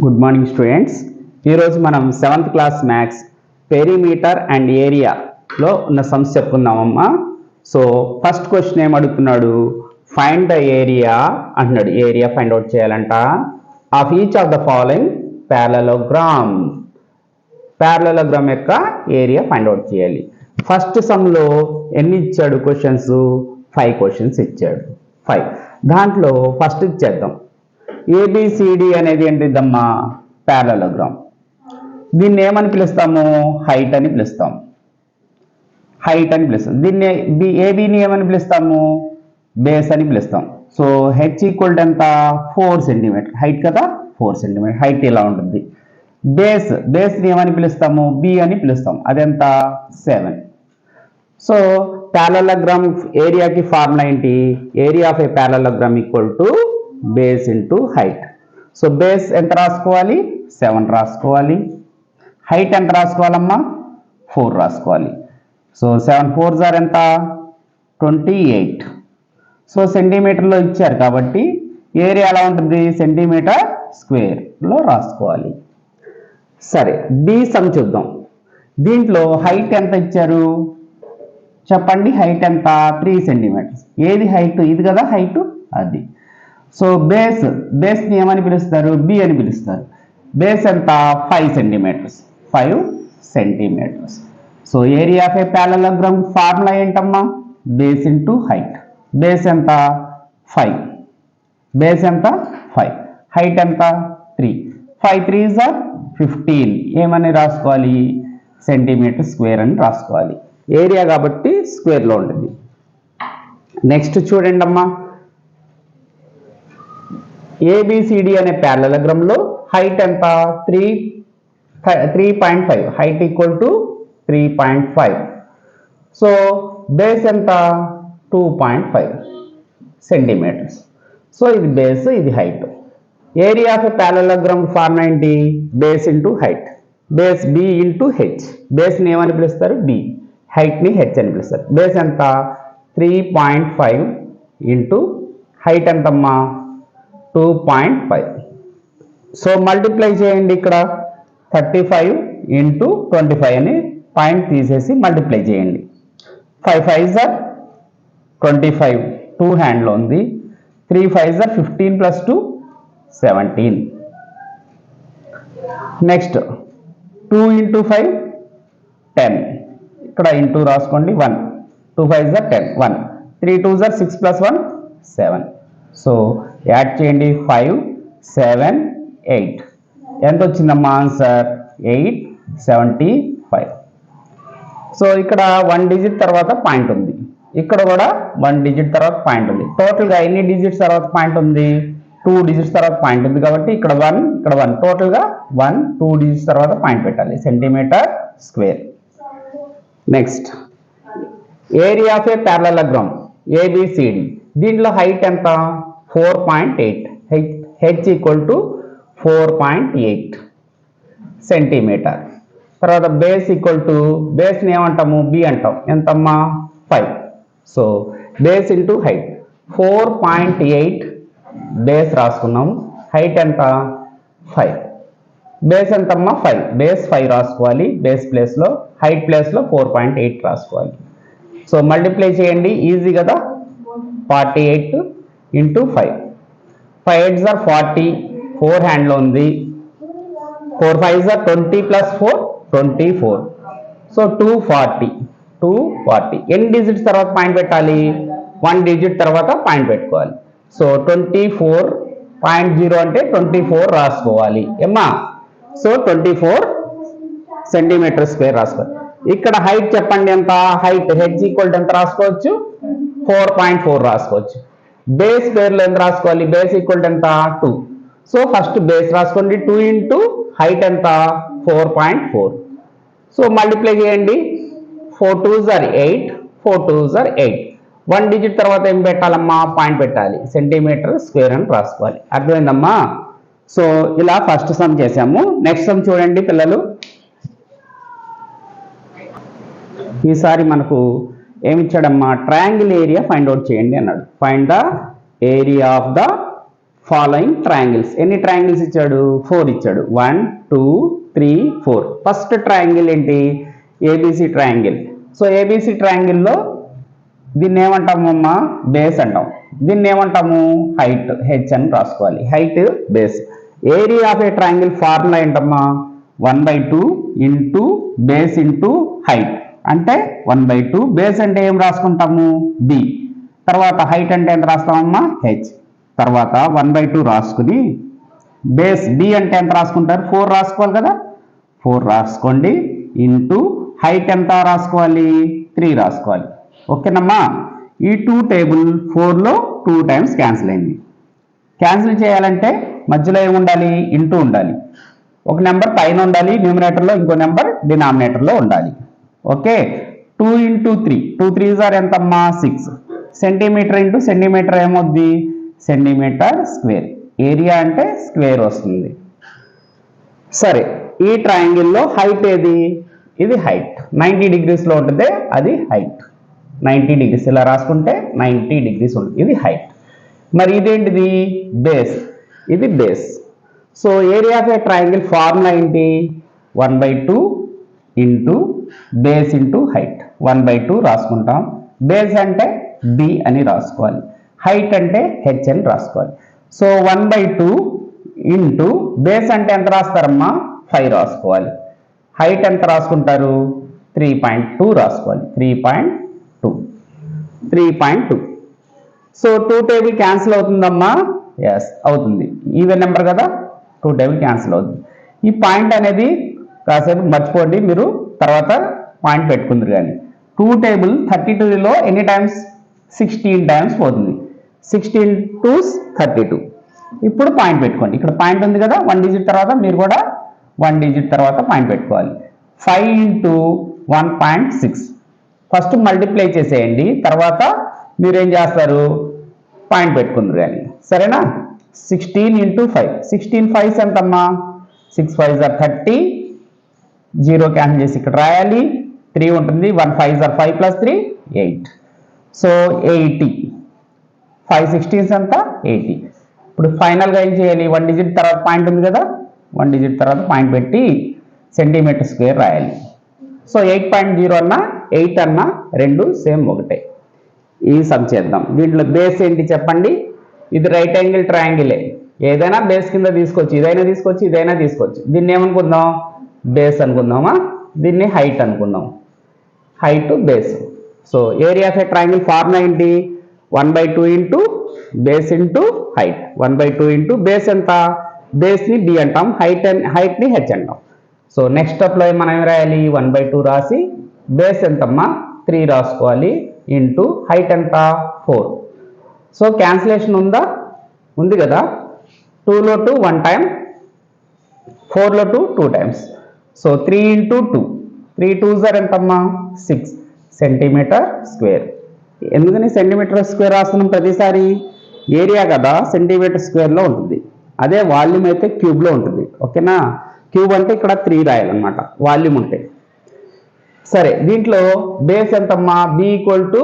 Good morning students. ఈరోజు మనం 7th class maths perimeter and ఏరియాలో ఉన్న సమ్స్ చెప్పుకుందామమ్మా. సో ఫస్ట్ క్వశ్చన్ ఏమడుగుతున్నాడు, ఫైండ్ ద ఏరియా అంటున్నాడు. ఏరియా ఫైండ్ అవుట్ చేయాలంట of each of the following parallelogram. Parallelogram యొక్క ఏరియా ఫైండ్ అవుట్ చేయాలి. ఫస్ట్ సమ్లో ఎన్ని ఇచ్చాడు క్వశ్చన్స్? 5 క్వశ్చన్స్ ఇచ్చాడు. 5 దాంట్లో ఫస్ట్ ఇచ్చేద్దాం. ఏబిసిడి అనేది ఏంటిదమ్మా? ప్యారలలోగ్రామ్. దీన్ని ఏమని పిలుస్తాము? హైట్ అని పిలుస్తాం. హైట్ అని పిలుస్తాం. దీన్ని ఏబిని ఏమని పిలుస్తాము? బేస్ అని పిలుస్తాం. సో హెచ్ ఈక్వల్ ఎంత? 4 సెంటీమీటర్ హైట్ కదా, 4 సెంటీమీటర్ హైట్ ఇలా ఉంటుంది. బేస్ని ఏమని పిలుస్తాము? బి అని పిలుస్తాం. అదెంత? 7. సో ప్యారలలోగ్రామ్ ఏరియాకి ఫార్ములా ఏంటి? Area of a parallelogram equal to base into height. So base ఎంత రాసుకోవాలి? 7 రాసుకోవాలి. హైట్ ఎంత రాసుకోవాలమ్మా? 4 రాసుకోవాలి. సో 7 4s are ఎంత? 28. సో సెంటీమీటర్లో ఇచ్చారు కాబట్టి ఏరియా ఎలా ఉంటుంది? సెంటీమీటర్ స్క్వేర్లో రాసుకోవాలి. సరే, బి సమ్ చూద్దాం. దీంట్లో హైట్ ఎంత ఇచ్చారు చెప్పండి? హైట్ ఎంత? 3 సెంటీమీటర్స్. ఏది హైట్? ఇది కదా హైట్, అది. సో బేస్ని ఏమని పిలుస్తారు? బి అని పిలుస్తారు. బేస్ ఎంత? 5 centimetres. 5 centimetres. So area of a parallelogram formula ఏంటమ్మా? Base into height. బేస్ ఎంత? 5. బేస్ ఎంత? 5. హైట్ ఎంత? 3. 5 3s are 15. ఏమని రాసుకోవాలి? సెంటీమీటర్ స్క్వేర్ అని రాసుకోవాలి. ఏరియా కాబట్టి స్క్వేర్లో ఉంటుంది. నెక్స్ట్ చూడండి అమ్మా, ఏబిసిడి అనే ప్యారలలోగ్రామ్లో హైట్ ఎంత? 3.5. Height equal to 3.5. So base ఎంత? 2.5 సెంటీమీటర్స్. సో ఇది బేస్, ఇది height. Area of parallelogram formula ఏంటి? Base into height. Base B into H. బేస్ని ఏమని పిలుస్తారు? బి. హైట్ని హెచ్ అని పిలుస్తారు. బేస్ ఎంత? 3.5 ఇంటూ హైట్ ఎంతమ్మా? 2.5. సో మల్టిప్లై చేయండి. ఇక్కడ 35 ఇంటూ 25 అని పాయింట్ తీసేసి మల్టిప్లై చేయండి. 5 5s are 25. 2 హ్యాండ్లో ఉంది. 3 5s are 15 plus 2 17. Next 2 into 5 10. ఇక్కడ ఇంటూ రాసుకోండి. 1 2 5s are 10 1. 3 2s are 6 plus 1 7. So add చేయండి. 5 7 8. ఎంత వచ్చిందమ్మా ఆన్సర్? 875. సో ఇక్కడ 1 డిజిట్ తర్వాత పాయింట్ ఉంది. ఇక్కడ కూడా 1 డిజిట్ తర్వాత పాయింట్ ఉంది. టోటల్గా ఎన్ని డిజిట్స్ తర్వాత పాయింట్ ఉంది? 2 డిజిట్స్ తర్వాత పాయింట్ ఉంది కాబట్టి ఇక్కడ 1 ఇక్కడ 1, టోటల్గా 1 2 డిజిట్స్ తర్వాత పాయింట్ పెట్టాలి. Centimetre square. Next area of a parallelogram A B C D. దీంట్లో హైట్ ఎంత? 4.8. H equal to 4.8 centimetre. తర్వాత బేస్ ఈక్వల్ టు, బేస్ని ఏమంటాము? బి అంటాం. ఎంతమ్మా? 5. So base into height. 4.8 base రాసుకున్నాము. హైట్ ఎంత? 5. బేస్ ఎంతమ్మా? 5. బేస్ 5 రాసుకోవాలి బేస్ ప్లేస్లో. హైట్ ప్లేస్లో 4.8 రాసుకోవాలి. సో మల్టిప్లై చేయండి, ఈజీ కదా. 48 ఇంటూ 5. 5 8s are 40. 4 హ్యాండ్లో ఉంది. 4 5s are 20 ప్లస్ 4 24. సో 240. ఎన్ని డిజిట్స్ తర్వాత పాయింట్ పెట్టాలి? 1 డిజిట్ తర్వాత పాయింట్ పెట్టుకోవాలి. సో 24.0 అంటే 24 రాసుకోవాలి ఏమ్మా. సో 24 సెంటీమీటర్ స్క్వేర్ రాసుకోవాలి. ఇక్కడ హైట్ చెప్పండి ఎంత? హైట్ హెచ్ ఈక్వల్ ఎంత రాసుకోవచ్చు? 4.4 రాసుకోవచ్చు. బేస్ పేర్లో ఎంత రాసుకోవాలి? బేస్ ఈక్వల్ ఎంత? 2. సో ఫస్ట్ బేస్ రాసుకోండి. 2 ఇంటూ హైట్ ఎంత? 4.4. సో మల్టిప్లై చేయండి. 4 2s are 8. 4 2s are 8. 1 digit తర్వాత ఏం పెట్టాలమ్మా? పాయింట్ పెట్టాలి. సెంటీమీటర్ స్క్వేర్ అని రాసుకోవాలి. అర్థమైందమ్మా? సో ఇలా ఫస్ట్ సమ్ చేసాము. నెక్స్ట్ సమ్ చూడండి పిల్లలు. ఈసారి మనకు ఏమిచ్చాడమ్మా? ట్రయాంగిల్ ఏరియా ఫైండ్ అవుట్ చేయండి అన్నాడు. Find the area of the following triangles. ఎన్ని ట్రయాంగిల్స్ ఇచ్చాడు? 4 ఇచ్చాడు. 1 2 3 4. ఫస్ట్ ట్రయాంగిల్ ఏంటి? ABC triangle. సో ఏబిసి ట్రయాంగిల్లో దీన్ని ఏమంటామమ్మా? బేస్ అంటాం. దీన్ని ఏమంటాము? హైట్, హెచ్ అని రాసుకోవాలి. Height base. Area of a triangle formula ఏంటమ్మా? 1/2 ఇంటూ బేస్ ఇంటూ హైట్. అంటే 1/2. బేస్ అంటే ఏం రాసుకుంటాము? బి. తర్వాత హైట్ అంటే ఎంత రాస్తామమ్మా? హెచ్. తర్వాత 1/2 రాసుకుని బేస్ బి అంటే ఎంత రాసుకుంటారు? 4 రాసుకోవాలి కదా. 4 రాసుకోండి. ఇంటూ హైట్ ఎంత రాసుకోవాలి? 3 రాసుకోవాలి. ఓకేనమ్మా. ఈ 2 టేబుల్ 4లో 2 టైమ్స్ క్యాన్సిల్ అయింది. క్యాన్సిల్ చేయాలంటే మధ్యలో ఏముండాలి? ఇంటూ ఉండాలి. ఒక నెంబర్ పైన ఉండాలి న్యూమినేటర్లో, ఇంకో నెంబర్ డినామినేటర్లో ఉండాలి. ఓకే. 2 ఇంటూ 3. 2 3s ఆర్ ఎంతమ్మా? 6. సెంటీమీటర్ ఇంటూ సెంటీమీటర్ ఏమవుద్ది? Centimetre square. ఏరియా అంటే స్క్వేర్ వస్తుంది. సరే, ఈ ట్రయాంగిల్లో హైట్ ఏది? ఇది హైట్. 90 డిగ్రీస్లో ఉంటుంది, అది హైట్. 90 డిగ్రీస్ ఇలా రాసుకుంటే 90 డిగ్రీస్ ఉంటుంది, ఇది హైట్. మరి ఇదేంటిది? బేస్. ఇది base. So area of a triangle formula ఏంటి? 1/2 ఇంటూ బేస్ ఇంటూ హైట్. 1/2 రాసుకుంటాం. బేస్ అంటే బి అని రాసుకోవాలి. హైట్ అంటే హెచ్ అని రాసుకోవాలి. సో 1/2 ఇంటూ బేస్ అంటే ఎంత రాస్తారమ్మా? 5 రాసుకోవాలి. హైట్ ఎంత రాసుకుంటారు? 3.2 రాసుకోవాలి. 3.2. సో 2 టేబుల్ క్యాన్సిల్ అవుతుందమ్మా? ఎస్ అవుతుంది. ఈవెన్ నెంబర్ కదా, 2 టేబుల్ క్యాన్సిల్ అవుతుంది. ఈ పాయింట్ అనేది కాసేపు మర్చిపోండి, మీరు తర్వాత పాయింట్ పెట్టుకుందరు. కానీ 2 టేబుల్ 32లో ఎన్ని టైమ్స్? 16 టైమ్స్ పోతుంది. 16 2s 32. ఇప్పుడు పాయింట్ పెట్టుకోండి. ఇక్కడ పాయింట్ ఉంది కదా, 1 డిజిట్ తర్వాత మీరు కూడా 1 డిజిట్ తర్వాత పాయింట్ పెట్టుకోవాలి. 5 ఇంటూ 1.6. ఫస్ట్ మల్టిప్లై చేసేయండి, తర్వాత మీరేం చేస్తారు? పాయింట్ పెట్టుకుందరు కానీ. సరేనా? 16 ఇంటూ 5. 16 5s ఎంతమ్మా? 6 5s are 30. 0 క్యాన్సిల్ చేసి ఇక్కడ రాయాలి. 3 ఉంటుంది. 1 5s are 5 plus 3 8. So 80. 5 16s ఎంత? 80. ఇప్పుడు ఫైనల్గా ఏం చేయాలి? 1 డిజిట్ తర్వాత పాయింట్ ఉంది కదా, 1 డిజిట్ తర్వాత పాయింట్ పెట్టి సెంటీమీటర్ స్క్వేర్ రాయాలి. సో 8.0 అన్నా 8 అన్నా రెండు సేమ్ ఒకటే. ఈ సమ్ చేద్దాం. దీంట్లో బేస్ ఏంటి చెప్పండి? ఇది రైట్ యాంగిల్ ట్రయాంగిలే. ఏదైనా బేస్ కింద తీసుకోవచ్చు. ఇదైనా తీసుకోవచ్చు, ఇదైనా తీసుకోవచ్చు. దీన్ని ఏమనుకుందాం? బేస్ అనుకుందామా? దీన్ని హైట్ అనుకుందాం. Height base. So area of a triangle formula ఏంటి? 1/2 into base into height. 1/2 into base ఎంత? బేస్ని బి అంటాం, హైట్ని హెచ్ అంటాం. సో నెక్స్ట్ స్టెప్లో మనం ఏం రాయాలి? 1/2 రాసి బేస్ ఎంతమ్మా? 3 రాసుకోవాలి. ఇంటూ హైట్ ఎంత? 4. సో క్యాన్సిలేషన్ ఉందా? ఉంది కదా. 2లో 2 1 టైం, 4లో 2 2 times. So 3 into 2. 3 2s are ఎంతమ్మా? 6 సెంటీమీటర్ స్క్వేర్. ఎందుకని సెంటీమీటర్ స్క్వేర్ రాస్తున్నాం ప్రతిసారి? ఏరియా కదా సెంటీమీటర్ స్క్వేర్లో ఉంటుంది, అదే వాల్యూమ్ అయితే క్యూబ్లో ఉంటుంది. ఓకేనా? క్యూబ్ అంటే ఇక్కడ 3 రాయాలన్నమాట వాల్యూమ్ ఉంటే. సరే, దీంట్లో బేస్ ఎంతమ్మా? B equal to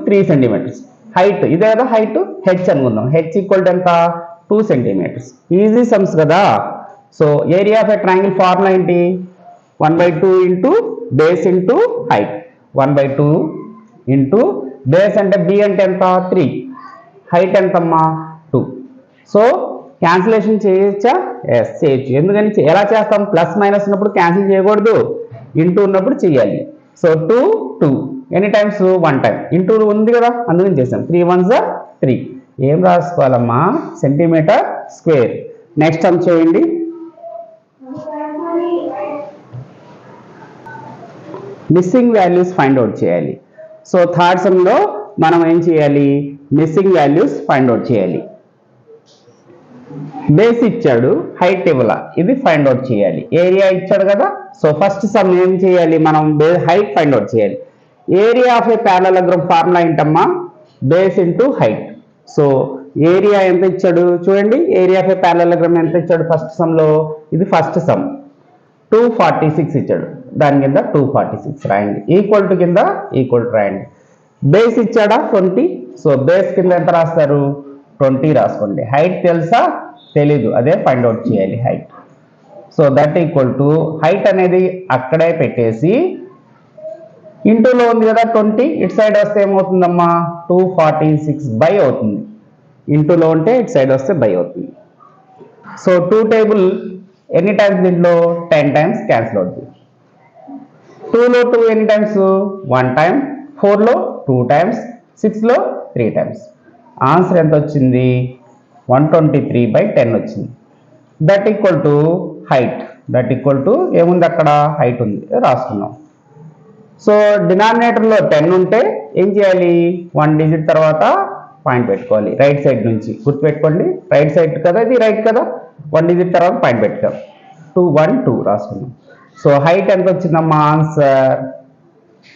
3 centimetres. Height ఇదే కదా, హైట్ హెచ్ అనుకుందాం. హెచ్ ఈక్వల్ టు ఎంత? 2 సెంటీమీటర్స్. ఈజీ సమ్స్ కదా. So area of a triangle formula ఏంటి? 1/2 into base into height. 1/2 into base అంటే బి అంటే ఎంత? 3. హైట్ ఎంతమ్మా? 2. సో క్యాన్సిలేషన్ చేయొచ్చా? ఎస్ చేయొచ్చు. ఎందుకని ఎలా చేస్తాం? ప్లస్ మైనస్ ఉన్నప్పుడు క్యాన్సిల్ చేయకూడదు, ఇంటూ ఉన్నప్పుడు చేయాలి. So 2 2 any times? 1 time. Into ఉంది కదా, అందుకని చేసాం. 3 1s are 3. ఏం రాసుకోవాలమ్మా? Centimetre square. నెక్స్ట్ సమ్ చేయండి. మిస్సింగ్ వాల్యూస్ ఫైండ్ అవుట్ చేయాలి. సో థర్డ్ సమ్లో మనం ఏం చేయాలి? మిస్సింగ్ వాల్యూస్ ఫైండ్ అవుట్ చేయాలి. బేస్ ఇచ్చాడు, హైట్ ఇవ్వాల, ఇది ఫైండ్ అవుట్ చేయాలి. ఏరియా ఇచ్చాడు కదా. సో ఫస్ట్ సమ్ ఏం చేయాలి? మనం హైట్ ఫైండ్ అవుట్ చేయాలి. Area of a parallelogram formula ఏంటమ్మా? Base into height. So area ఎంత ఇచ్చాడు చూడండి. ఏరియా ఆఫ్ ఏ ప్యారలలోగ్రామ్ ఎంత ఇచ్చాడు ఫస్ట్ సమ్లో? ఇది ఫస్ట్ సమ్ 246 ఇచ్చాడు. దాని కింద 246 రాయండి. ఈక్వల్ టు కింద ఈక్వల్ టు రాయండి. బేస్ ఇచ్చాడా 20. సో బేస్ కింద ఎంత రాస్తారు? 20 రాసుకోండి. హైట్ తెలుసా? తెలీదు, అదే ఫైండ్ అవుట్ చేయాలి height. So that equal to height అనేది అక్కడే పెట్టేసి ఇంటూలో ఉంది కదా 20, ఇటు సైడ్ వస్తే ఏమవుతుందమ్మా 246 బై అవుతుంది. ఇంటూలో ఉంటే ఇటు సైడ్ వస్తే బై అవుతుంది. సో 2 టేబుల్ ఎన్ని టైమ్స్ దీంట్లో 10 టైమ్స్ క్యాన్సిల్ అవుతుంది. 2లో 2 ఎన్ని టైమ్స్ 1 టైం, 4లో 2 టైమ్స్, 6లో 3 టైమ్స్. ఆన్సర్ ఎంత వచ్చింది? 123/10 వచ్చింది. That equal to height. That equal to ఏముంది అక్కడ? హైట్ ఉంది, రాసుకున్నాం. సో డినామినేటర్లో 10 ఉంటే ఏం చేయాలి? 1 డిజిట్ తర్వాత పాయింట్ పెట్టుకోవాలి రైట్ సైడ్ నుంచి. గుర్తుపెట్టుకోండి, రైట్ సైడ్ కదా, ఇది రైట్ కదా, 1 డిజిట్ తర్వాత పాయింట్ పెట్టుకోం. 2 1 2 రాసుకున్నాం. సో హైట్ ఎంత వచ్చిందమ్మా? ఆన్సర్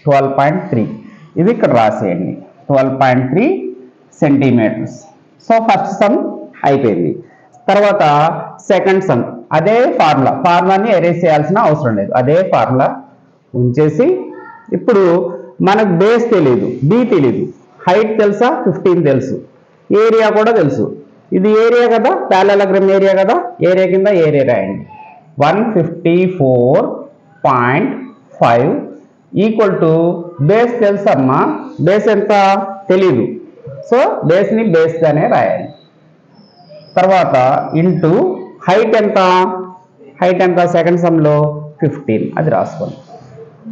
12.3. ఇది ఇక్కడ రాసేయండి, 12.3 సెంటీమీటర్స్. సో ఫస్ట్ సమ్ అయిపోయింది. తర్వాత సెకండ్ సమ్ అదే ఫార్ములాని ఎరేస్ చేయాల్సిన అవసరం లేదు. అదే ఫార్ములా ఉంచేసి ఇప్పుడు మనకు బేస్ తెలియదు, బి తెలియదు, హైట్ తెలుసా 15 తెలుసు, ఏరియా కూడా తెలుసు. ఇది ఏరియా కదా, పారలెలోగ్రామ్ ఏరియా కదా, ఏరియా కింద ఏరియా రాయండి. 154.5 ఈక్వల్ టు బేస్ తెలుసమ్మా, బేస్ ఎంత తెలీదు. సో బేస్ని బేస్గానే రాయాలి. తర్వాత ఇంటూ హైట్ ఎంత? హైట్ ఎంత సెకండ్ సమ్లో 15, అది రాసుకోండి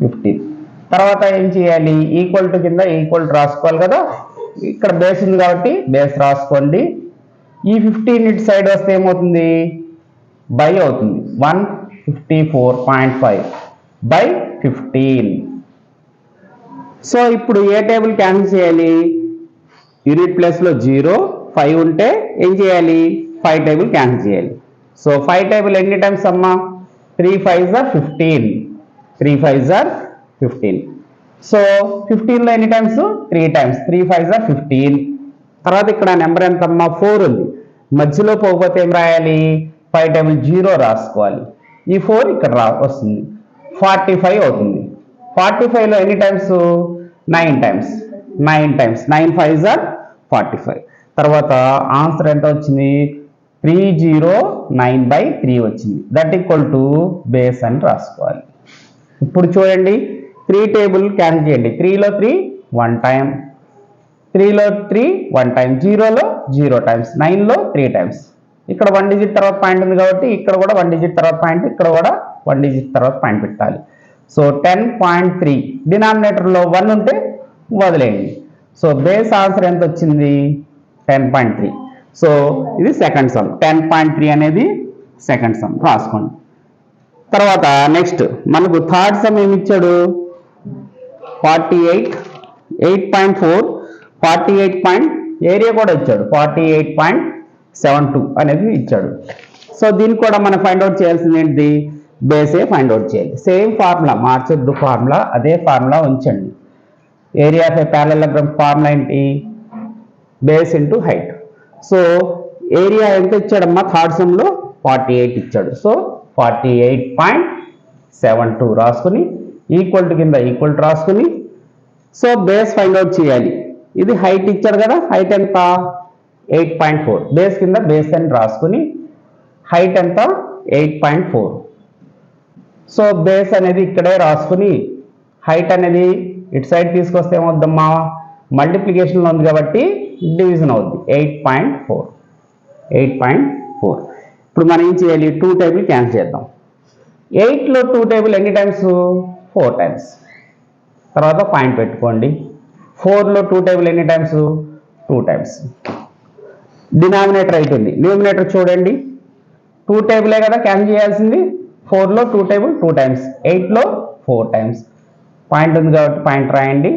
15. తర్వాత ఏం చేయాలి? ఈక్వల్ టు కింద ఈక్వల్ టు రాసుకోవాలి కదా, ఇక్కడ బేస్ ఉంది కాబట్టి బేస్ రాసుకోండి. ఈ 15 ఇటు సైడ్ వస్తే ఏమవుతుంది? బై అవుతుంది. 154.5 బై 15. సో ఇప్పుడు ఏ టేబుల్ క్యాన్సిల్ చేయాలి? యూనిట్ ప్లేస్లో 0 5 ఉంటే ఏం చేయాలి? 5 టేబుల్ క్యాన్సిల్ చేయాలి. సో 5 టేబుల్ ఎన్ని టైమ్స్ అమ్మా? 3 5s are 15. 3 5s are 15. So 15లో ఎన్ని టైమ్స్? 3 టైమ్స్. 3 5s are 15. తర్వాత ఇక్కడ నెంబర్ ఎంత అమ్మా? 4 ఉంది. మధ్యలో పోకపోతే ఏం రాయాలి? 5 టేబుల్ 0 రాసుకోవాలి. ఈ 4 ఇక్కడ వస్తుంది, 45 అవుతుంది. 45లో ఎన్ని times? 9 times. 9 times. 9 5s are 45. తర్వాత ఆన్సర్ ఎంత వచ్చింది? 309/3 వచ్చింది. దట్ ఈక్వల్ టు బేస్ అని రాసుకోవాలి. ఇప్పుడు చూడండి, 3 టేబుల్ క్యాన్సిల్ చేయండి. 3లో 3 1 టైం, 3లో 3 1 టైం, 0లో 0 టైమ్స్, 9లో 3 టైమ్స్. ఇక్కడ 1 డిజిట్ తర్వాత పాయింట్ ఉంది కాబట్టి ఇక్కడ కూడా 1 డిజిట్ తర్వాత పాయింట్, ఇక్కడ కూడా 1 డిజిట్ తర్వాత పాయింట్ పెట్టాలి. సో 10.3 డినామినేటర్లో 1 ఉంటే వదిలేయండి. సో బేస్ ఆన్సర్ ఎంత వచ్చింది? 10.3. సో ఇది సెకండ్ సమ్. 10.3 అనేది సెకండ్ సమ్, రాసుకోండి. తర్వాత నెక్స్ట్ మనకు థర్డ్ సమ్ ఏమి ఇచ్చాడు? 48 8.4 48 ఏరియా కూడా ఇచ్చాడు, 48.72 అనేది ఇచ్చాడు. సో దీన్ని కూడా మనం ఫైండ్ అవుట్ చేయాల్సింది ఏంటి? బేసే ఫైండ్ అవుట్ చేయాలి. సేమ్ ఫార్ములా, మార్చొద్దు ఫార్ములా, అదే ఫార్ములా ఉంచండి. ఏరియా ఆఫ్ ఏ పారలెలోగ్రామ్ ఫార్ములా ఏంటి? Base into height. So area ఎంత ఇచ్చాడమ్మా? థర్డ్ సమ్లో 48 ఇచ్చాడు. సో 48.72 రాసుకుని ఈక్వల్ టు కింద ఈక్వల్ టు రాసుకుని సో బేస్ ఫైండ్ అవుట్ చేయాలి. ఇది హైట్ ఇచ్చాడు కదా, హైట్ ఎంత? 8.4. బేస్ కింద బేస్ అని రాసుకుని హైట్ ఎంత? 8.4. సో బేస్ అనేది ఇక్కడే రాసుకుని హైట్ అనేది ఇటు సైడ్ తీసుకొస్తే ఏమవుద్దమ్మా? మల్టిప్లికేషన్లో ఉంది కాబట్టి డివిజన్ అవుద్ది. 8.4. ఇప్పుడు మనం ఏం చేయాలి? 2 టేబుల్ క్యాన్సిల్ చేద్దాం. 8లో 2 టేబుల్ ఎన్ని టైమ్స్? 4 టైమ్స్. తర్వాత పాయింట్ పెట్టుకోండి. 4లో 2 టేబుల్ ఎన్ని టైమ్స్? 2 టైమ్స్. డినామినేటర్ అయిపోయింది. న్యూమినేటర్ చూడండి, 2 టేబులే కదా క్యాన్సిల్ చేయాల్సింది. 4లో 2 టేబుల్ 2 టైమ్స్, 8లో 4 టైమ్స్. పాయింట్ ఉంది కాబట్టి పాయింట్ రాయండి.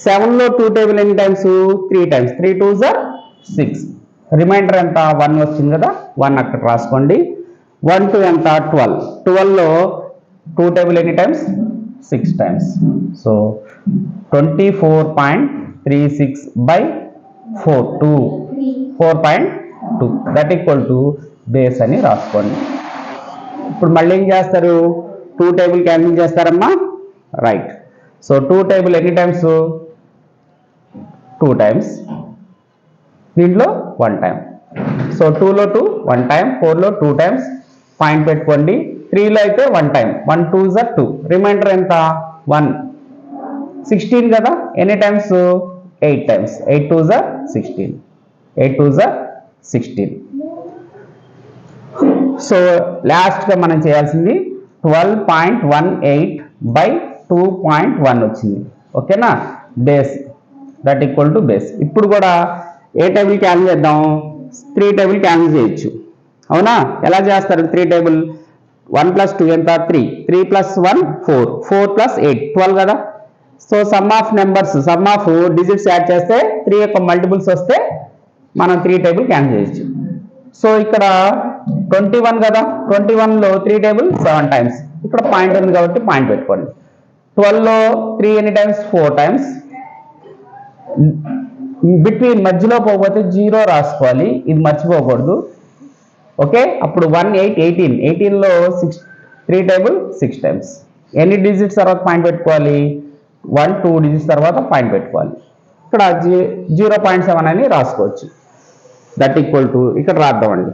7లో 2 టేబుల్ ఎన్ని times? 3 times. 3 2s are 6. Remainder ఎంత? 1 వచ్చింది కదా, 1 అక్కడ రాసుకోండి. 1 2 ఎంత? 12. 12లో 2 టేబుల్ ఎన్ని times? 6 times. So 24.36/4 4.2 that equal to base అని రాసుకోండి. ఇప్పుడు మళ్ళీ ఏం చేస్తారు? 2 టేబుల్ క్యాన్సిల్ చేస్తారమ్మా, రైట్. సో 2 టేబుల్ ఎన్ని టైమ్స్? 2 టైమ్స్. దీంట్లో 1 టైం. సో 2లో 2 1 టైం, 4లో 2 టైమ్స్ పాయింట్ పెట్టుకోండి. 3లో అయితే 1 టైం, 1 2s are 2, రిమైండర్ ఎంత 1. 16 కదా, ఎన్ని times 8 times, 8 2s are 16, 8 2s are 16. So లాస్ట్గా మనం చేయాల్సింది 12.18 by 2.1 వచ్చింది. ఓకేనా, base that equal to base. ఇప్పుడు కూడా ఏ టేబుల్ క్యాన్సిల్ చేద్దాం, 3 టేబుల్ క్యాన్సిల్ చేయొచ్చు. అవునా, ఎలా చేస్తారు 3 టేబుల్? 1 + 2 ఎంత 3, 3 + 1 4, 4 + 8 12 కదా. So some of numbers, some of digits add చేస్తే 3 యొక్క మల్టిపుల్స్ వస్తే మనం 3 టేబుల్ క్యాన్సిల్ చేయొచ్చు. సో ఇక్కడ 21 కదా, 21లో 3 టేబుల్ 7 టైమ్స్, ఇక్కడ పాయింట్ ఉంది కాబట్టి పాయింట్ పెట్టుకోండి. 12లో 3 ఎన్ని టైమ్స్ 4 టైమ్స్. బిట్వీన్ మధ్యలో పోకపోతే 0 రాసుకోవాలి, ఇది మర్చిపోకూడదు. ఓకే, అప్పుడు 1 8 18, 18లో 3 టేబుల్ 6 టైమ్స్. ఎన్ని డిజిట్స్ తర్వాత పాయింట్ పెట్టుకోవాలి? 1 2 డిజిట్స్ తర్వాత పాయింట్ పెట్టుకోవాలి. ఇక్కడ 0.7 అని రాసుకోవచ్చు. దట్ ఈక్వల్ టు ఇక్కడ రాద్దామండి,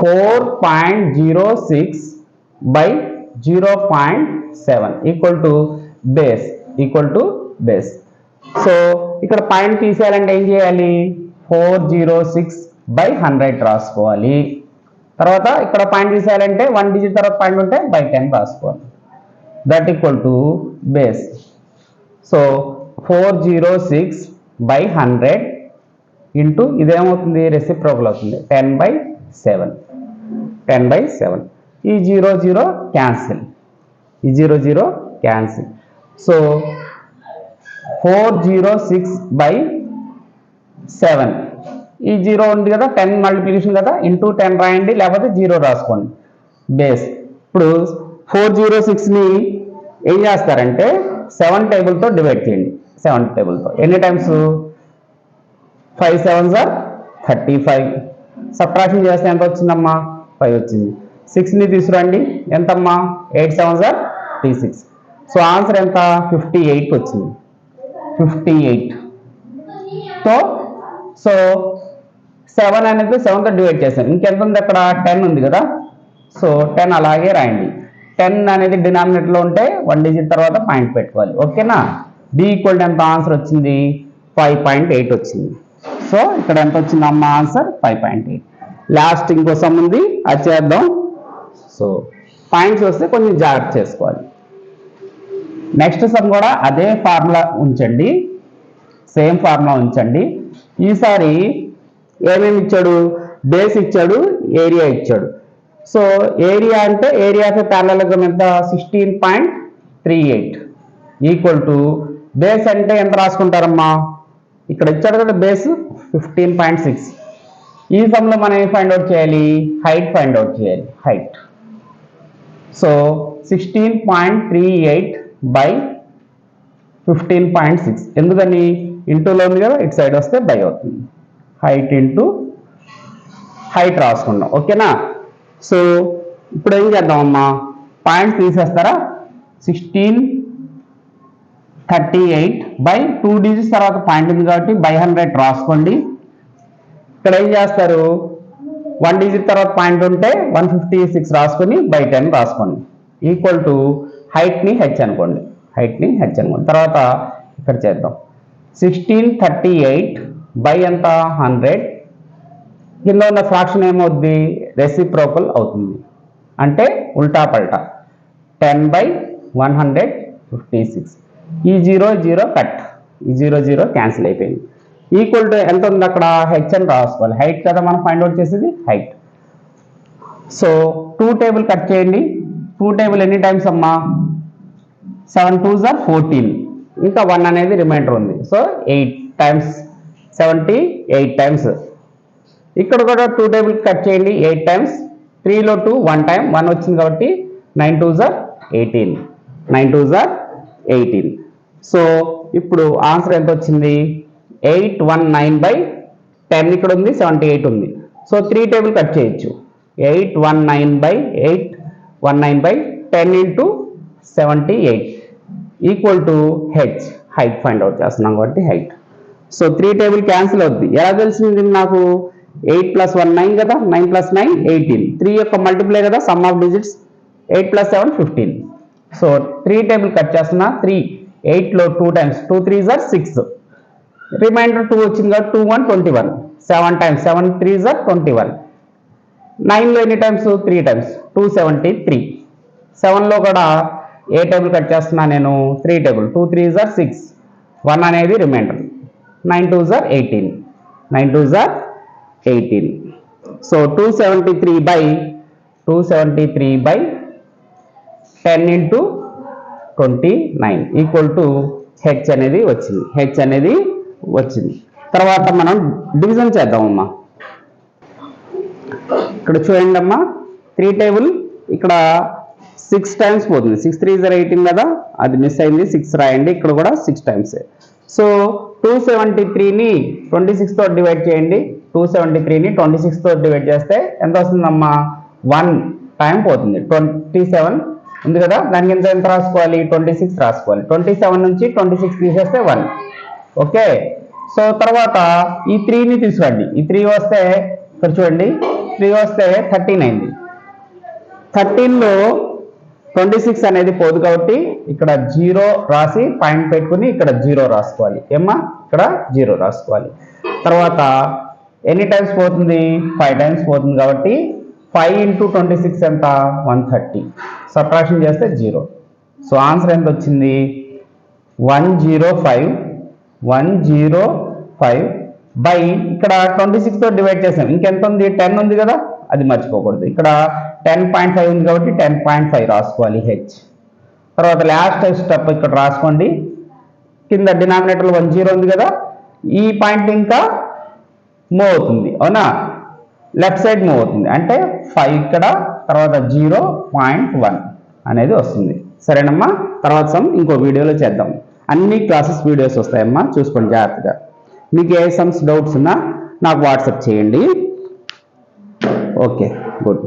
4.06 by 0.7 equal to base, equal to base. So ఇక్కడ పాయింట్ తీసేయాలంటే ఏం చేయాలి? 406 by 100 రాసుకోవాలి. తర్వాత ఇక్కడ పాయింట్ తీసేయాలంటే 1 డిజిట్ తర్వాత పాయింట్ ఉంటే by 10 రాసుకోవాలి. That equal to base. So 406 by 100 into ఇదేమవుతుంది, రెసిప్రోకల్ అవుతుంది, 10/7, 10/7. ఈ 0 0 క్యాన్సిల్, ఈ 0 0 క్యాన్సిల్. సో 406/7, ఈ 0 ఉంది కదా, 10 మల్టిప్లికేషన్ కదా, ఇంటూ 10 రాయండి, లేకపోతే 0 రాసుకోండి, బేస్. ఇప్పుడు 406ని ఏం చేస్తారంటే 7 టేబుల్తో డివైడ్ చేయండి. 7 టేబుల్తో ఎన్ని టైమ్స్? 5 7s are 35. సబ్ట్రాక్షన్ చేస్తే ఎంత వచ్చిందమ్మా? 5 వచ్చింది. 6ని తీసుకురండి, ఎంతమ్మా? 8 7s are 36. సో ఆన్సర్ ఎంత? 58 వచ్చింది, 58. సో 7 అనేది 7తో డివైడ్ చేశాను, ఇంకెంత ఉంది అక్కడ? 10 ఉంది కదా. సో 10 అలాగే రాయండి. 10 అనేది డినామినేటర్లో ఉంటే 1 డిజిట్ తర్వాత పాయింట్ పెట్టుకోవాలి. ఓకేనా, బి ఈక్వల్ టు ఎంత ఆన్సర్ వచ్చింది? 5.8 వచ్చింది. సో ఇక్కడ ఎంత వచ్చింది అమ్మ ఆన్సర్? 5.8. లాస్ట్ ఇంకో సమ్ ఉంది, అది చేద్దాం. సో పాయింట్స్ వస్తే కొంచెం జాగ్రత్త చేసుకోవాలి. నెక్స్ట్ సమ్ కూడా అదే ఫార్ములా ఉంచండి, సేమ్ ఫార్ములా ఉంచండి. ఈసారి ఏమేమి ఇచ్చాడు? బేస్ ఇచ్చాడు, ఏరియా ఇచ్చాడు. సో ఏరియా అంటే ఏరియా ఆఫ్ ప్యారలలోగ్రామ్ ఎంత? 16.38 ఈక్వల్ టు బేస్ అంటే ఎంత రాసుకుంటారమ్మా? ఇక్కడ ఇచ్చాడు కదా బేస్ 15.6. ఈ సమ్లో మనం ఏం ఫైండ్ అవుట్ చేయాలి? హైట్ ఫైండ్ అవుట్ చేయాలి, హైట్. సో 16.38 by 15.6, ఎందుకని? ఇంటూలో ఉంది కదా, ఇటు సైడ్ వస్తే బై అవుతుంది. హైట్ ఇంటూ హైట్ రాసుకున్నాం. ఓకేనా. సో ఇప్పుడు ఏం చేద్దామమ్మా? పాయింట్స్ తీసేస్తారా? 1638 by 2 డిజిట్స్ తర్వాత పాయింట్ ఉంది కాబట్టి by 100 రాసుకోండి. ఇక్కడ ఏం చేస్తారు? 1 డిజిట్ తర్వాత పాయింట్ ఉంటే 156 రాసుకొని by 10 రాసుకోండి. ఈక్వల్ టు హైట్ని హెచ్ అనుకోండి, హైట్ని హెచ్ అనుకోండి. తర్వాత ఇక్కడ చేద్దాం. 1638 by ఎంత? 100. కింద ఉన్న ఫ్రాక్షన్ ఏమవుద్ది? రెసిప్రోకల్ అవుతుంది, అంటే ఉల్టా పల్టా. 10/156. ఈ 0 0 కట్, ఈ 0 0 క్యాన్సిల్ అయిపోయింది. ఈక్వల్ టు ఎంత ఉంది అక్కడ? హెచ్ అని రాసుకోవాలి. హైట్ కదా మనం ఫైండ్ అవుట్ చేసేది, హైట్. సో 2 టేబుల్ కట్ చేయండి. 2 టేబుల్ ఎన్ని టైమ్స్ అమ్మా? 7 2s are 14, ఇంకా 1 అనేది రిమైండర్ ఉంది. So 8 times, 78 times. ఇక్కడ కూడా 2 టేబుల్ కట్ చేయండి, 8 టైమ్స్. 3లో 2 1 టైం, 1 వచ్చింది కాబట్టి 9 2s are 18, 9 2s are 18. So ఇప్పుడు ఆన్సర్ ఎంత వచ్చింది? 819/10 ఇక్కడ ఉంది, 78 ఉంది. సో 3 టేబుల్ కట్ చేయొచ్చు. 819/10 into 78 equal to H, height find out చేస్తున్నాం కాబట్టి హైట్. సో 3 టేబుల్ క్యాన్సిల్ అవుద్ది. ఎలా తెలిసింది నాకు? 8 + 1 9 కదా, 9 + 9 18. 3 యొక్క మల్టిప్లై కదా, some of digits. 8 + 7 15. So 3 table cut చేస్తున్నా. 3 8లో 2 టైమ్స్ 2 3s are 6. రిమైండర్ 2 వచ్చింది కాబట్టి 2 1 21. 7 టైమ్స్ 7 3s are 21. 9లో ఎన్ని టైమ్స్? 3 టైమ్స్ 273. 7లో కూడా ఏ టేబుల్ కట్ చేస్తున్నా నేను? 3 టేబుల్. 2 3s are 6. 1 అనేది remainder. 9 2s are 18. 9 2s are 18. So 273 by 10 into 29 equal to H అనేది వచ్చింది. తర్వాత మనం డివిజన్ చేద్దామమ్మా. ఇక్కడ చూడండి అమ్మా, 3 టేబుల్ ఇక్కడ 6 టైమ్స్ పోతుంది. 6 3s are 18 కదా, అది మిస్ అయింది. 6 రాయండి. ఇక్కడ కూడా 6 టైమ్స్. సో 273ని 26 తో డివైడ్ చేయండి. 273ని 26 తో డివైడ్ చేస్తే ఎంత వస్తుందమ్మా? 1 టైం పోతుంది. 27 ఉంది కదా, దానికి ఎంత రాసుకోవాలి? 26 రాసుకోవాలి. 27 నుంచి 26 తీసేస్తే 1. ఓకే. సో తర్వాత ఈ 3ని తీసుకురండి. ఈ 3 వస్తే ఇక్కడ చూడండి, 3 వస్తే 13 అయింది. 13లో 26 అనేది పోదు కాబట్టి ఇక్కడ 0 రాసి పాయింట్ పెట్టుకుని ఇక్కడ 0 రాసుకోవాలి. ఏమ్మా? ఇక్కడ 0 రాసుకోవాలి. తర్వాత ఎన్ని టైమ్స్ పోతుంది? 5 టైమ్స్ పోతుంది కాబట్టి 5 into 26 ఎంత? 130. సబ్ట్రాక్షన్ చేస్తే 0. సో ఆన్సర్ ఎంత వచ్చింది? 105 బై ఇక్కడ 26 తో డివైడ్ చేసాం. ఇంకెంత ఉంది? 10 ఉంది కదా, అది మర్చిపోకూడదు. ఇక్కడ 10.5 ఉంది కాబట్టి 10.5 రాసుకోవాలి హెచ్. తర్వాత లాస్ట్ స్టెప్ ఇక్కడ రాసుకోండి. కింద డినామినేటర్లో 10 ఉంది కదా, ఈ పాయింట్ ఇంకా మూవ్ అవుతుంది. అవునా? లెఫ్ట్ సైడ్ మూవ్ అవుతుంది. అంటే 5 ఇక్కడ, తర్వాత 0.1 అనేది వస్తుంది. సరేనమ్మా? తర్వాత ఇంకో వీడియోలో చేద్దాం. అన్ని క్లాసెస్ వీడియోస్ వస్తాయమ్మా, చూసుకోండి జాగ్రత్తగా. మీకు ఏ సమ్స్ డౌట్స్ ఉన్నా నాకు వాట్సాప్ చేయండి. Okay, good.